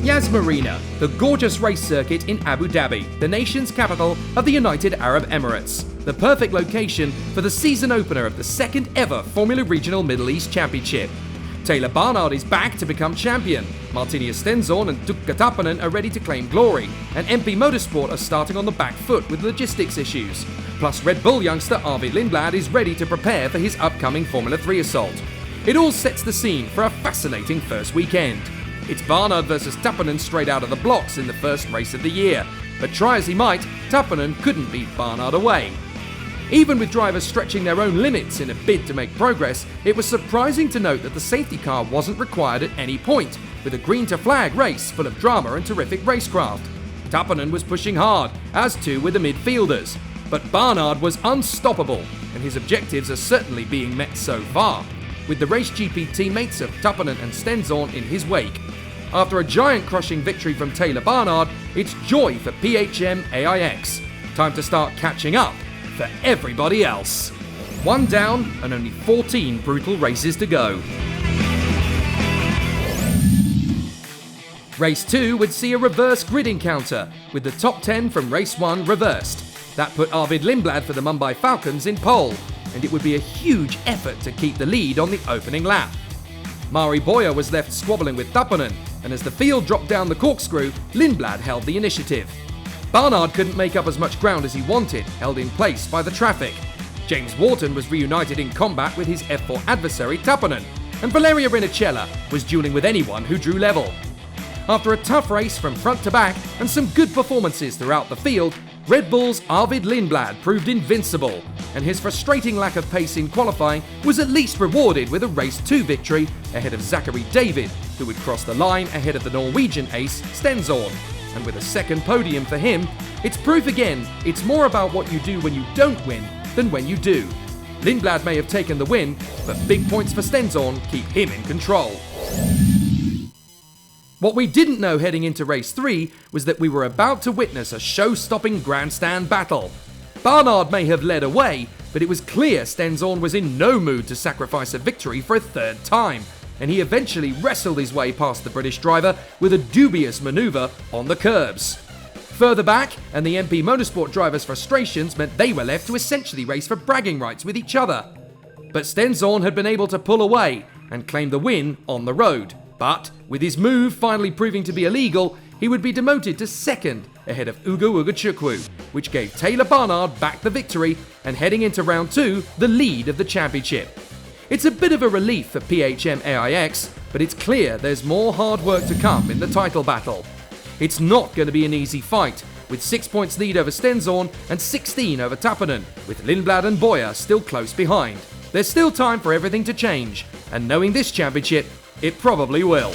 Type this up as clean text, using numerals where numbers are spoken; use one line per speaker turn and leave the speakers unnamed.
Yas Marina, the gorgeous race circuit in Abu Dhabi, the nation's capital of the United Arab Emirates. The perfect location for the season opener of the second ever Formula Regional Middle East Championship. Taylor Barnard is back to become champion. Martini Stenzorn and Tuukka Tappinen are ready to claim glory. And MP Motorsport are starting on the back foot with logistics issues. Plus, Red Bull youngster Arvid Lindblad is ready to prepare for his upcoming Formula 3 assault. It all sets the scene for a fascinating first weekend. It's Barnard versus Tappinen straight out of the blocks in the first race of the year. But try as he might, Tappinen couldn't beat Barnard away. Even with drivers stretching their own limits in a bid to make progress, it was surprising to note that the safety car wasn't required at any point, with a green to flag race full of drama and terrific racecraft. Tappinen was pushing hard, as too were the midfielders. But Barnard was unstoppable, and his objectives are certainly being met so far, with the Race GP teammates of Tappinen and Stenzorn in his wake. After a giant crushing victory from Taylor Barnard, it's joy for PHM AIX. Time to start catching up for everybody else. One down and only 14 brutal races to go. Race 2 would see a reverse grid encounter, with the top 10 from Race 1 reversed. That put Arvid Lindblad for the Mumbai Falcons in pole, and it would be a huge effort to keep the lead on the opening lap. Mari Boyer was left squabbling with Tappinen, and as the field dropped down the corkscrew, Lindblad held the initiative. Barnard couldn't make up as much ground as he wanted, held in place by the traffic. James Wharton was reunited in combat with his F4 adversary Tappinen, and Valeria Rinicella was dueling with anyone who drew level. After a tough race from front to back and some good performances throughout the field, Red Bull's Arvid Lindblad proved invincible, and his frustrating lack of pace in qualifying was at least rewarded with a Race 2 victory ahead of Zachary David, who would cross the line ahead of the Norwegian ace Stenzorn. And with a second podium for him, it's proof again it's more about what you do when you don't win than when you do. Lindblad may have taken the win, but big points for Stenzorn keep him in control. What we didn't know heading into Race 3 was that we were about to witness a show-stopping grandstand battle. Barnard may have led away, but it was clear Stenzorn was in no mood to sacrifice a victory for a third time, and he eventually wrestled his way past the British driver with a dubious manoeuvre on the curbs. Further back, and the MP Motorsport drivers' frustrations meant they were left to essentially race for bragging rights with each other. But Stenzorn had been able to pull away and claim the win on the road. But, with his move finally proving to be illegal, he would be demoted to second ahead of Ugo Ugachukwu, which gave Taylor Barnard back the victory and heading into round 2, the lead of the championship. It's a bit of a relief for PHM AIX, but it's clear there's more hard work to come in the title battle. It's not going to be an easy fight, with 6 points lead over Stenzorn and 16 over Tappinen, with Lindblad and Boyer still close behind. There's still time for everything to change, and knowing this championship, it probably will.